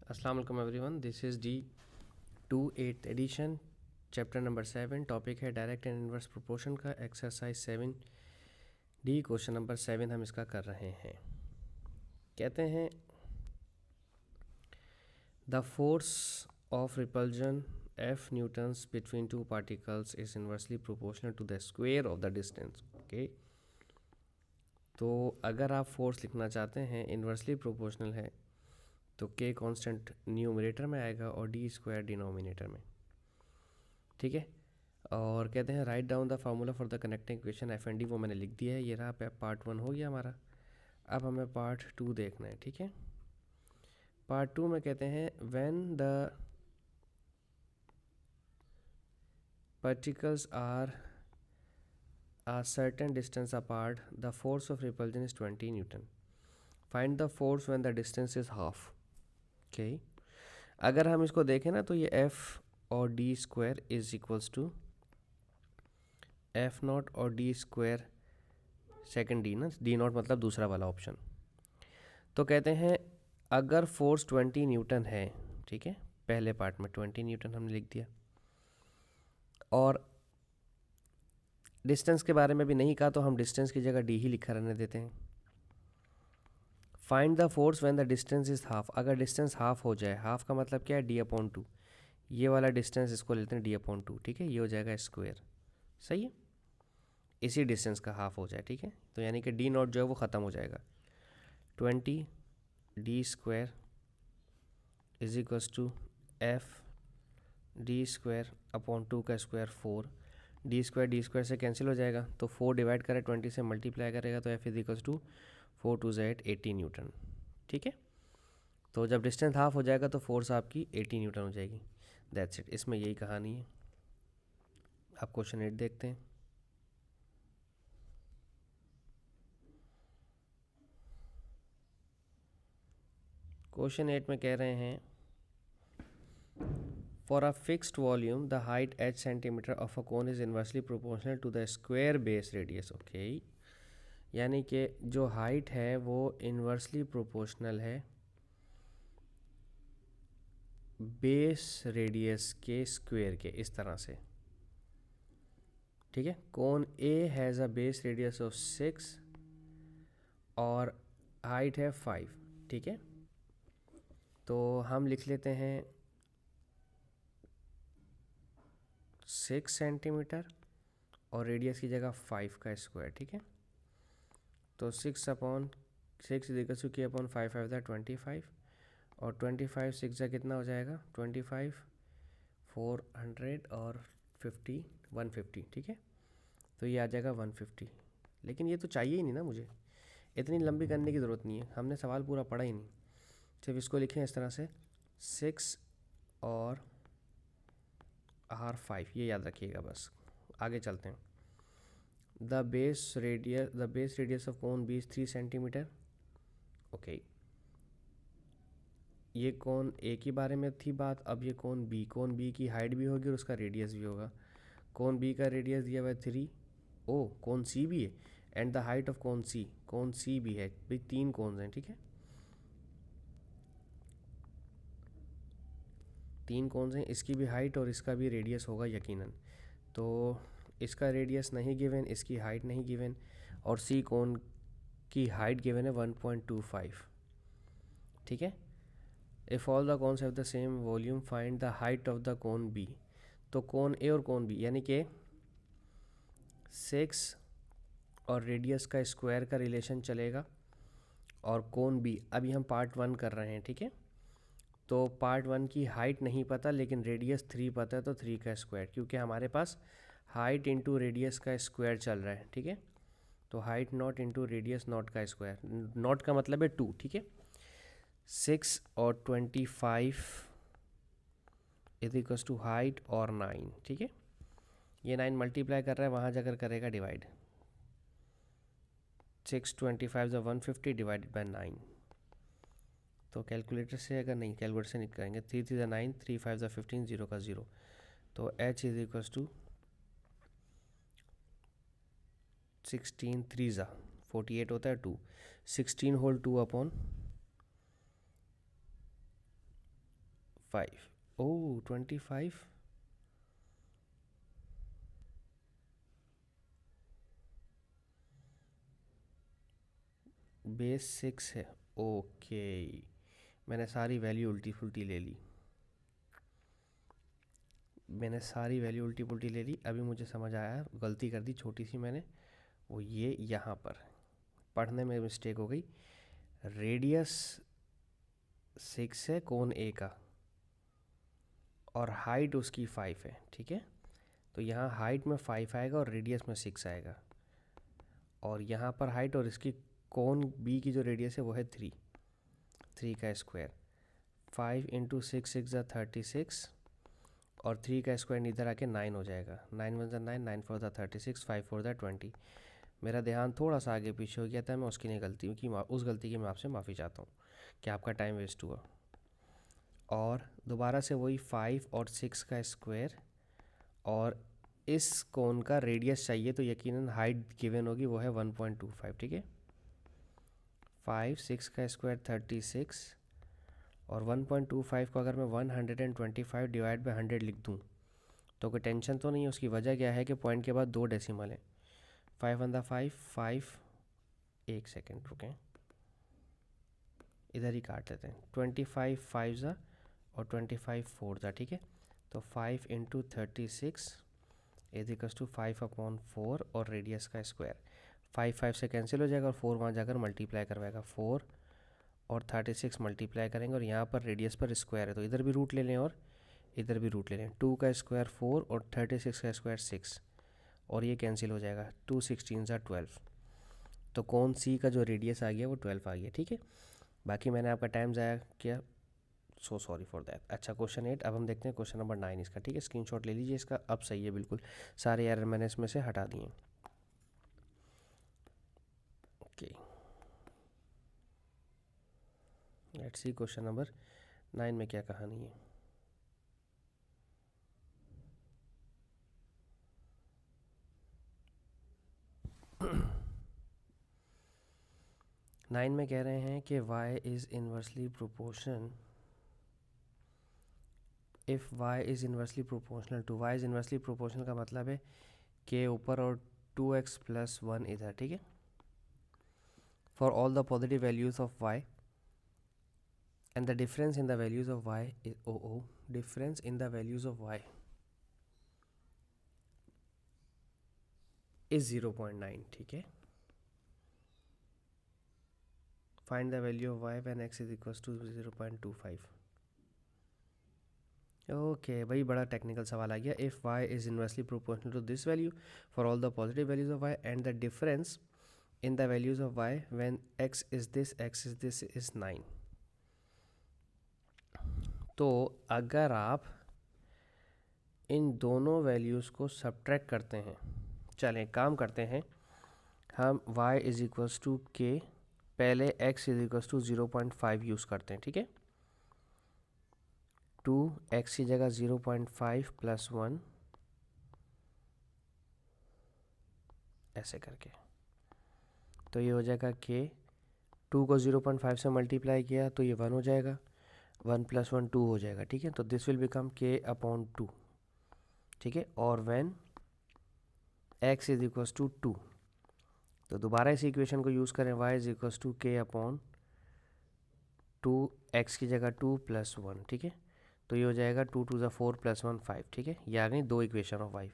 अस्सलाम वालेकुम everyone, this is D to eighth edition, chapter number 7। Topic है direct and inverse proportion का exercise 7D, question number 7 हम इसका कर रहे हैं। कहते हैं the force of repulsion F newtons between two particles is inversely proportional to the square of the distance. Okay, तो अगर आप फोर्स लिखना चाहते हैं इन्वर्सली प्रोपोर्शनल है तो K कांस्टेंट न्यूमरेटर में आएगा और D स्क्वायर डिनोमिनेटर में। ठीक है, और कहते हैं write down the formula for the connecting equation F and D, वो मैंने लिख दिया है। ये रहा पार्ट 1 हो गया हमारा। अब हमें पार्ट 2 देखना है। ठीक है, पार्ट 2 में कहते हैं when the particles are a certain distance apart, the force of repulsion is 20 Newton. Find the force when the distance is half. Okay, अगर हम इसको देखें ना तो ये F और D square is equals to F naught और D square second D ना, D नॉट मतलब दूसरा वाला ऑप्शन। तो कहते हैं अगर फोर्स 20 न्यूटन है, ठीक है, पहले पार्ट में 20 न्यूटन हमने लिख दिया, और डिस्टेंस के बारे में भी नहीं कहा तो हम डिस्टेंस की जगह D ही लिखा रहने देते हैं। Find the force when the distance is half. अगर डिस्टेंस हाफ हो जाए, हाफ का मतलब क्या है, D/2। ये वाला डिस्टेंस इसको लेते हैं D/2, ठीक है, ये हो जाएगा स्क्वायर। सही है, इसी डिस्टेंस का हाफ हो जाए, ठीक है, तो यानी कि D नॉट जो है वो ख़त्म हो जाएगा। 20 D square is equals to F D square upon 2 का स्क्वायर 4। D स्क्वायर से कैंसिल हो जाएगा, तो 4 डिवाइड करें 20 से मल्टीप्लाई करेगा तो F is equals to 4 2 Z 80 newton. ठीक है, तो जब डिस्टेंस हाफ हो जाएगा तो फोर्स आपकी 80 न्यूटन हो जाएगी। दैट्स इट, इसमें यही कहानी है। आप क्वेश्चन 8 देखते हैं। क्वेश्चन 8 में कह रहे हैं for a fixed volume the height h centimetre of a cone is inversely proportional to the square base radius. Okay, यानी कि जो हाइट है वो इन्वर्सली प्रोपोर्शनल है बेस रेडियस के स्क्वायर के, इस तरह से। ठीक है, cone A has a base radius of 6 और हाइट है 5। ठीक है, तो हम लिख लेते हैं 6 सेंटीमीटर और रेडियस की जगह 5 का स्क्वायर। ठीक है, तो 6/6 इज इक्वल टू K/5 5 25, और 25 6 जा कितना हो जाएगा 25 400 और 50 150। ठीक है, तो ये आ जाएगा 150। लेकिन ये तो चाहिए ही नहीं ना मुझे, इतनी लंबी करने की ज़रूरत नहीं है, हमने सवाल पूरा पढ़ा ही नहीं। सिर्फ इसको लिखें इस तरह से 6 और R5, ये याद रखिएगा बस। आगे चलते हैं। The base radius of cone be 3 centimetre. Okay, ये कोन ए के बारे में थी बात, अब ये कोन बी की हाइट भी होगी और उसका रेडियस भी होगा। कोन बी का रेडियस दिया हुआ है 3। ओ, कोन सी भी है, and the height of cone सी भी है। भाई 3 कोन्स हैं, ठीक है, 3 कोन्स हैं, इसकी भी हाइट और इसका भी रेडियस होगा यकीनन। तो इसका रेडियस नहीं गिवन, इसकी हाइट नहीं गिवन, और सी कोन की हाइट गिवन है 1.25। ठीक है, if all the cones have the same volume find the height of the cone B. तो कोन ए और कोन बी यानी कि 6 और रेडियस का स्क्वायर का रिलेशन चलेगा, और कोन बी अभी हम पार्ट 1 कर रहे हैं। ठीक है, तो पार्ट 1 की हाइट नहीं पता लेकिन रेडियस 3 पता है, तो 3 का स्क्वायर, क्योंकि हमारे पास हाइट इंटू रेडियस का स्क्वायर चल रहा है। ठीक है, तो height not into radius not का स्क्वायर, नॉट का मतलब है 2। ठीक है, 6 और 25 इज इक्वल्स टू हाइट और 9। ठीक है, ये 9 मल्टीप्लाई कर रहा है, वहाँ जाकर करेगा डिवाइड। 6 25 जो 150 डिवाइडेड बाई 9। तो कैलकुलेटर से, अगर नहीं कैलकुलेटर से नहीं करेंगे, 3 3 9, 3 5 15, 0 का 0, तो h इज इक्वल्स टू 16 3 48 होता है 2, 16 होल 2 अपॉन 5, ओ 25 बेस 6 है। ओके, मैंने सारी वैल्यू उल्टी फुल्टी ले ली, अभी मुझे समझ आया, गलती कर दी छोटी सी मैंने, वो ये यहाँ पर पढ़ने में मिस्टेक हो गई। रेडियस 6 है कोण ए का, और हाइट उसकी 5 है, ठीक है। तो यहाँ हाइट में 5 आएगा और रेडियस में 6 आएगा, और यहाँ पर हाइट और इसकी कोण बी की जो रेडियस है वो है 3 का स्क्वायर। 5 इंटू 6 ज़ा 36, और 3 का स्क्वायर इधर आके 9 हो जाएगा। 9 1 ज़ा 9, 9 4 ज़ा 36, 5 4 ज़ा 20। मेरा ध्यान थोड़ा सा आगे पीछे हो गया था, मैं उसकी नहीं गलती की उस गलती की मैं आपसे माफ़ी चाहता हूँ कि आपका टाइम वेस्ट हुआ। और दोबारा से वही 5 और 6 का स्क्वायर, और इस कोण का रेडियस चाहिए तो यकीनन हाइट गिवन होगी, वो है 1.25, ठीक है। 5 6 का स्क्वायर 36, और 1.25 को अगर मैं 125 डिवाइड बाई 100 लिख दूँ तो कोई टेंशन तो नहीं है। उसकी वजह क्या है कि पॉइंट के बाद 2 डेसिमल है। 5 1 5, एक सेकेंड रुकें, इधर ही काट लेते हैं। 25 5 ज़ा और 25 4 ज़ा, ठीक है। तो 5 इंटू 36 इज इक्वल्स टू 5/4, और रेडियस का स्क्वायर 5 5 से कैंसिल हो जाएगा, और 4 वहाँ जाकर मल्टीप्लाई करवाएगा। 4 और 36 मल्टीप्लाई करेंगे, और यहाँ पर रेडियस पर स्क्वायर है तो इधर भी रूट ले लें और इधर भी रूट ले लें। 2 का स्क्वायर 4 और 36 का स्क्वायर 6, और ये कैंसिल हो जाएगा। 2 16 ज़ा 12, तो कौन सी का जो रेडियस आ गया वो 12 आ गया, ठीक है। बाकी मैंने आपका टाइम ज़ाया किया, सो सॉरी फॉर दैट। अच्छा, क्वेश्चन 8, अब हम देखते हैं क्वेश्चन नंबर 9 इसका, ठीक है। स्क्रीनशॉट ले लीजिए इसका, अब सही है बिल्कुल, सारे एरर मैंने इसमें से हटा दिए। Okay, let's see question number 9 में क्या कहानी है। नाइन में कह रहे हैं कि y is inversely proportion if y is inversely proportional to, y is inversely proportional का मतलब है कि ऊपर और 2x + 1 इधर, ठीक है। For all the positive values of y and the difference in the values of y is difference in the values of y is 0.9, ठीक है। Find the value of y when x is equals to 0.25। Okay भाई, बड़ा technical सवाल आ गया। If y is inversely proportional to this value for all the positive values of y and the difference in the values of y when x is this is 9। तो अगर आप इन दोनों values को सब्ट्रैक्ट करते हैं, चलें काम करते हैं हम। y is equals to k, पहले x is equals to 0.5 use करते हैं, ठीक है। 2x की जगह 0.5 + 1 ऐसे करके, तो ये हो जाएगा k। 2 को 0.5 से मल्टीप्लाई किया तो ये 1 हो जाएगा, 1 + 1 2 हो जाएगा, ठीक है। तो दिस विल बिकम k/2, ठीक है। और when x is equals to 2, तो दोबारा इस इक्वेशन को यूज़ करें, y is equals to k/2, x की जगह 2 + 1, ठीक है। तो ये हो जाएगा 2 2 ज़ा 4 + 1 5, ठीक है। ये आ गई दो इक्वेशन ऑफ y।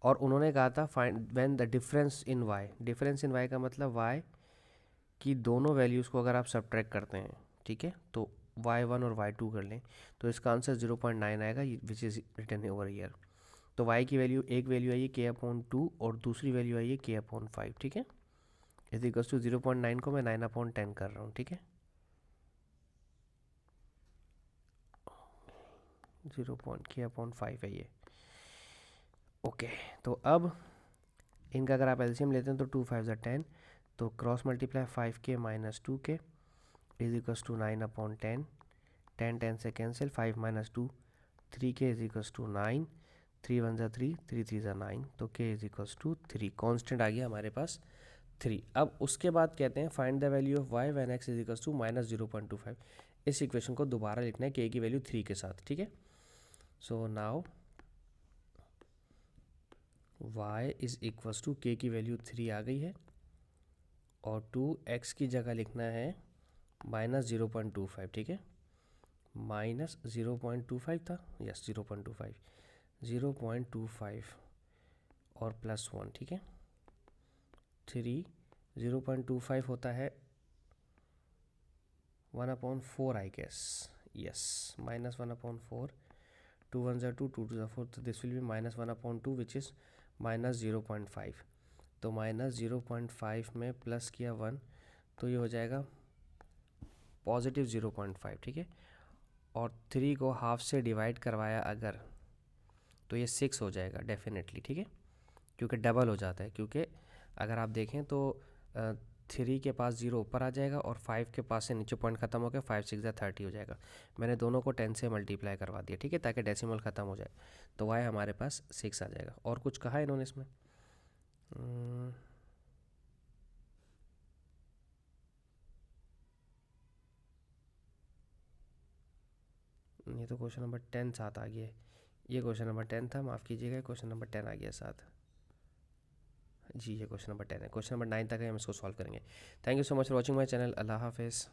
और उन्होंने कहा था find when the difference in y, difference in y का मतलब y की दोनों वैल्यूज़ को अगर आप सब्ट्रैक्ट करते हैं, ठीक है, तो y1 और y2 कर लें तो इसका आंसर 0.9 आएगा, which is written over year. तो y की वैल्यू, एक वैल्यू आई है k/2 और दूसरी वैल्यू आई है k/5, ठीक है। इज इक्वल्स टू 0.9 को मैं 9/10 कर रहा हूँ, ठीक है। 0.k/5 है ये। ओके, तो अब इनका अगर आप एलसीएम लेते हैं तो 2 5 ज़ा 10, तो cross multiply 5k - 2k is equals to 9/10, 10 10 से cancel, 5 - 2 3k is equals to 9, 3 1 ज़ा 3, 3 3 ज़ा 9, तो k is equals to 3, constant आ गया हमारे पास 3। अब उसके बाद कहते हैं find the value of y when x is equals to -0.25। इस इक्वेशन को दोबारा लिखना है के की वैल्यू 3 के साथ, ठीक है। So now y is equals to k की वैल्यू 3 आ गई है और 2x की जगह लिखना है -0.25, ठीक है। -0.25 था, यस 0.25 और +1, ठीक है। 3 0.25 होता है 1/4 आई गेस, यस -1/4, 2 1 2 2 2 4, तो this will be -1/2 which is -0.5। तो -0.5 में प्लस किया 1 तो ये हो जाएगा +0.5, ठीक है। और 3 को हाफ से डिवाइड करवाया अगर तो ये 6 हो जाएगा डेफिनेटली, ठीक है, क्योंकि डबल हो जाता है। क्योंकि अगर आप देखें तो 3 के पास 0 ऊपर आ जाएगा और 5 के पास से नीचे पॉइंट खत्म हो गया, 5 6 30 हो जाएगा। मैंने दोनों को 10 से मल्टीप्लाई करवा दिया, ठीक है, ताकि डेसिमल ख़त्म हो जाए। तो y हमारे पास 6 आ जाएगा। और कुछ कहा है इन्होंने इसमें? ये तो क्वेश्चन नंबर 10 साथ आ गया है। ये क्वेश्चन नंबर 10 था, माफ़ कीजिएगा, क्वेश्चन नंबर 10 आ गया साथ। जी ये क्वेश्चन नंबर 10 है। क्वेश्चन नंबर 9 तक है, हम इसको सॉल्व करेंगे। Thank you so much for watching my channel. अल्लाह हाफिज़।